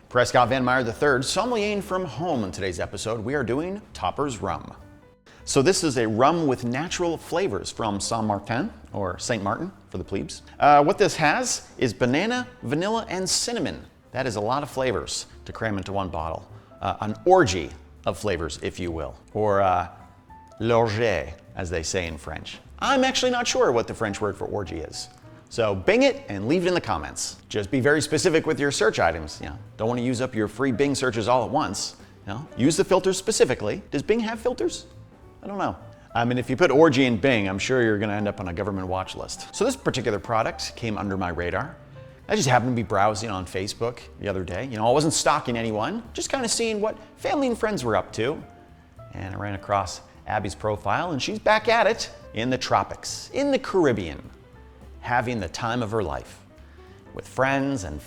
Prescott Van Meyer III, sommelier from home. In today's episode, we are doing Topper's Rum. So this is a rum with natural flavors from Saint Martin, or Saint Martin for the plebes. What this has is banana, vanilla, and cinnamon. That is a lot of flavors to cram into one bottle. An orgy of flavors, if you will, or l'orgie, as they say in French. I'm actually not sure what the French word for orgy is. So Bing it and leave it in the comments. Just be very specific with your search items. Don't want to use up your free Bing searches all at once. Use the filters specifically. Does Bing have filters? I don't know. I mean, if you put orgy in Bing, I'm sure you're going to end up on a government watch list. So this particular product came under my radar. I just happened to be browsing on Facebook the other day. I wasn't stalking anyone, just kind of seeing what family and friends were up to. And I ran across Abby's profile, and she's back at it in the tropics, in the Caribbean, having the time of her life with friends and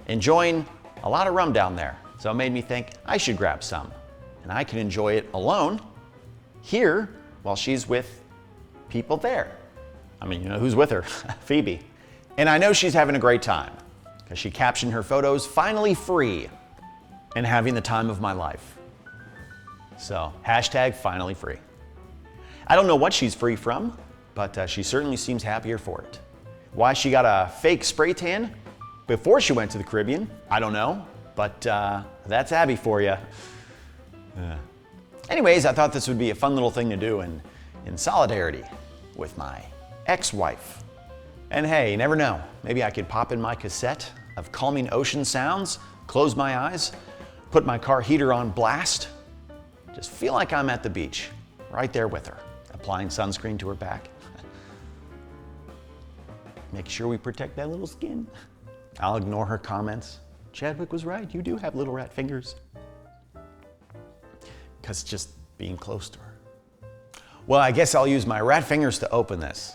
enjoying a lot of rum down there. So it made me think I should grab some, and I can enjoy it alone here while she's with people there. I mean, who's with her? Phoebe. And I know she's having a great time because she captioned her photos, "Finally free and having the time of my life." So hashtag finally free. I don't know what she's free from, but she certainly seems happier for it. Why she got a fake spray tan before she went to the Caribbean, I don't know, but that's Abby for you. Anyways, I thought this would be a fun little thing to do in solidarity with my ex-wife. And hey, you never know, maybe I could pop in my cassette of calming ocean sounds, close my eyes, put my car heater on blast, just feel like I'm at the beach, right there with her, applying sunscreen to her back. Make sure we protect that little skin. I'll ignore her comments. Chadwick was right, you do have little rat fingers. Because just being close to her. Well, I guess I'll use my rat fingers to open this.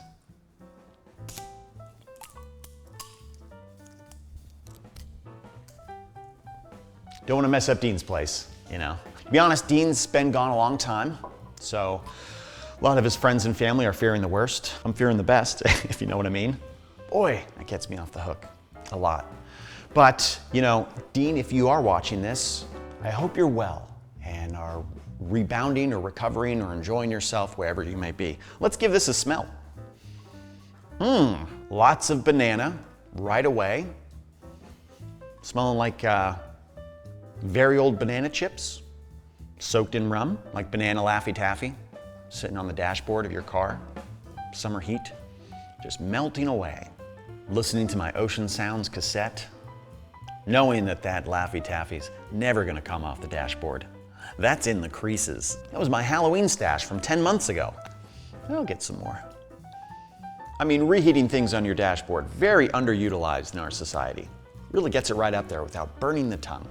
Don't want to mess up Dean's place, To be honest, Dean's been gone a long time, so a lot of his friends and family are fearing the worst. I'm fearing the best, if you know what I mean. Boy, that gets me off the hook a lot. But, Dean, if you are watching this, I hope you're well and are rebounding or recovering or enjoying yourself wherever you may be. Let's give this a smell. Lots of banana right away. Smelling like very old banana chips soaked in rum, like banana Laffy Taffy, sitting on the dashboard of your car. Summer heat, just melting away. Listening to my Ocean Sounds cassette, knowing that Laffy Taffy's never gonna come off the dashboard. That's in the creases. That was my Halloween stash from 10 months ago. I'll get some more. I mean, reheating things on your dashboard, very underutilized in our society. Really gets it right up there without burning the tongue.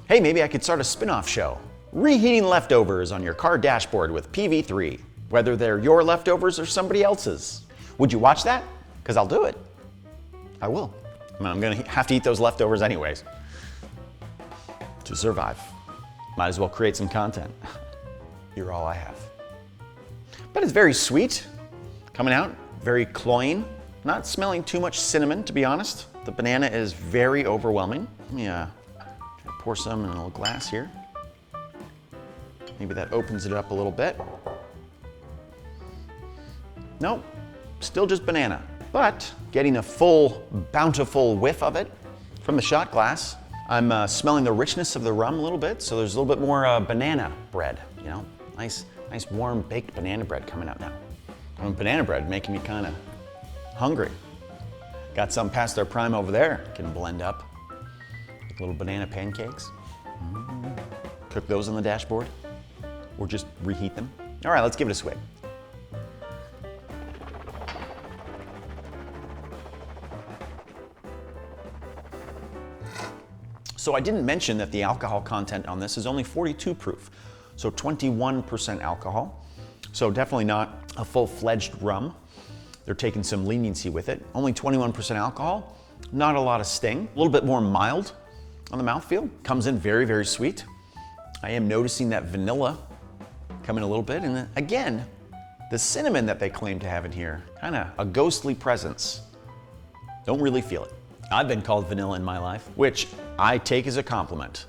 Hey, maybe I could start a spin-off show. Reheating leftovers on your car dashboard with PV3, whether they're your leftovers or somebody else's. Would you watch that? Because I'll do it. I will. I'm gonna have to eat those leftovers anyways to survive. Might as well create some content. You're all I have. But it's very sweet, coming out, very cloying. Not smelling too much cinnamon, to be honest. The banana is very overwhelming. Let me pour some in a little glass here. Maybe that opens it up a little bit. Nope, still just banana. But getting a full, bountiful whiff of it from the shot glass. I'm smelling the richness of the rum a little bit, so there's a little bit more banana bread, Nice warm baked banana bread coming out now. Banana bread making me kind of hungry. Got some past their prime over there, can blend up. Little banana pancakes. Cook those on the dashboard, or just reheat them. All right, let's give it a swig. So I didn't mention that the alcohol content on this is only 42 proof, so 21% alcohol. So definitely not a full-fledged rum. They're taking some leniency with it. Only 21% alcohol, not a lot of sting, a little bit more mild on the mouthfeel. Comes in very, very sweet. I am noticing that vanilla come in a little bit, and then again, the cinnamon that they claim to have in here, kind of a ghostly presence. Don't really feel it. I've been called vanilla in my life, which I take as a compliment,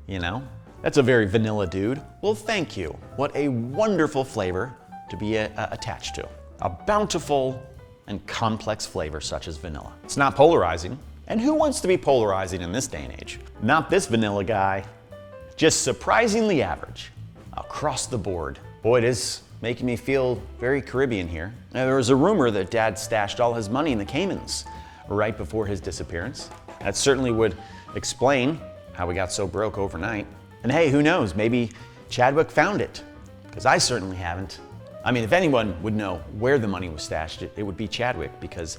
you know? That's a very vanilla dude. Well, thank you. What a wonderful flavor to be attached to. A bountiful and complex flavor such as vanilla. It's not polarizing. And who wants to be polarizing in this day and age? Not this vanilla guy. Just surprisingly average across the board. Boy, it is making me feel very Caribbean here. Now, there was a rumor that Dad stashed all his money in the Caymans right before his disappearance. That certainly would explain how we got so broke overnight. And hey, who knows, maybe Chadwick found it, because I certainly haven't. I mean, if anyone would know where the money was stashed, it would be Chadwick, because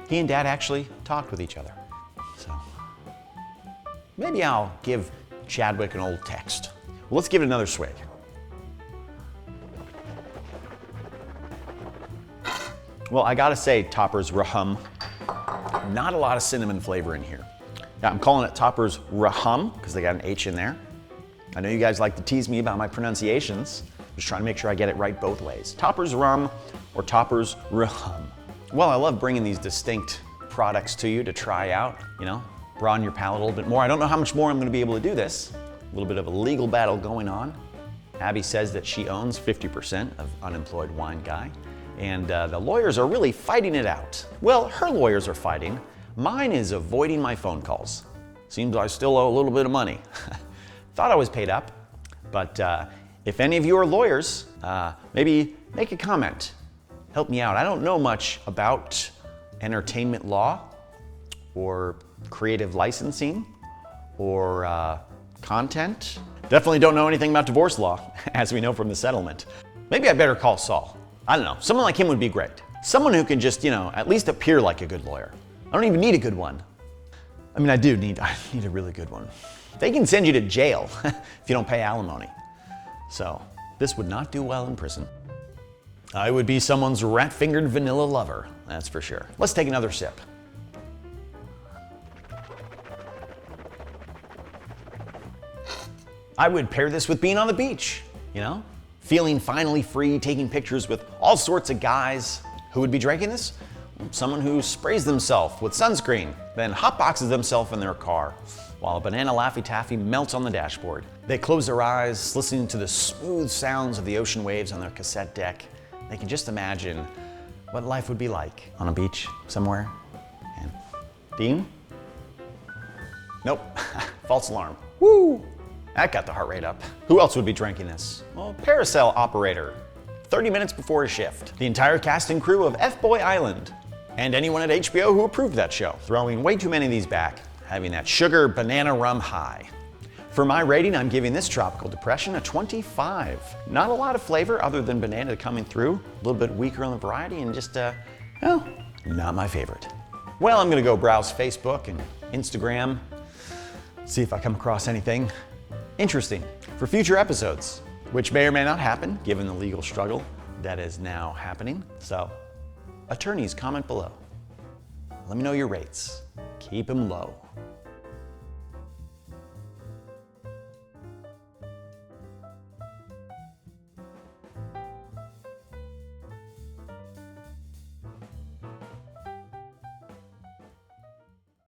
he and Dad actually talked with each other. So maybe I'll give Chadwick an old text. Well, let's give it another swig. Well, I gotta say, Topper's Rhum, not a lot of cinnamon flavor in here. Now, I'm calling it Topper's Rhum because they got an H in there. I know you guys like to tease me about my pronunciations. Just trying to make sure I get it right both ways. Topper's Rum or Topper's Rhum. Well, I love bringing these distinct products to you to try out, you know, broaden your palate a little bit more. I don't know how much more I'm gonna be able to do this. A little bit of a legal battle going on. Abby says that she owns 50% of Unemployed Wine Guy, and the lawyers are really fighting it out. Well, her lawyers are fighting. Mine is avoiding my phone calls. Seems I still owe a little bit of money. Thought I was paid up, but if any of you are lawyers, maybe make a comment. Help me out. I don't know much about entertainment law or creative licensing or content. Definitely don't know anything about divorce law, as we know from the settlement. Maybe I better call Saul. I don't know. Someone like him would be great. Someone who can just, you know, at least appear like a good lawyer. I don't even need a good one. I mean, I need a really good one. They can send you to jail if you don't pay alimony. So this would not do well in prison. I would be someone's rat-fingered vanilla lover, that's for sure. Let's take another sip. I would pair this with being on the beach, you know? Feeling finally free, taking pictures with all sorts of guys. Who would be drinking this? Someone who sprays themselves with sunscreen, then hotboxes themselves in their car while a banana Laffy Taffy melts on the dashboard. They close their eyes, listening to the smooth sounds of the ocean waves on their cassette deck. They can just imagine what life would be like on a beach somewhere. And Dean? Nope, false alarm. Woo! That got the heart rate up. Who else would be drinking this? Well, parasail operator, 30 minutes before his shift. The entire cast and crew of F-Boy Island. And anyone at HBO who approved that show. Throwing way too many of these back, having that sugar banana rum high. For my rating, I'm giving this tropical depression a 25. Not a lot of flavor other than banana coming through, a little bit weaker on the variety, and just, well, not my favorite. Well, I'm gonna go browse Facebook and Instagram, see if I come across anything interesting for future episodes, which may or may not happen given the legal struggle that is now happening. So, attorneys, comment below. Let me know your rates. Keep them low.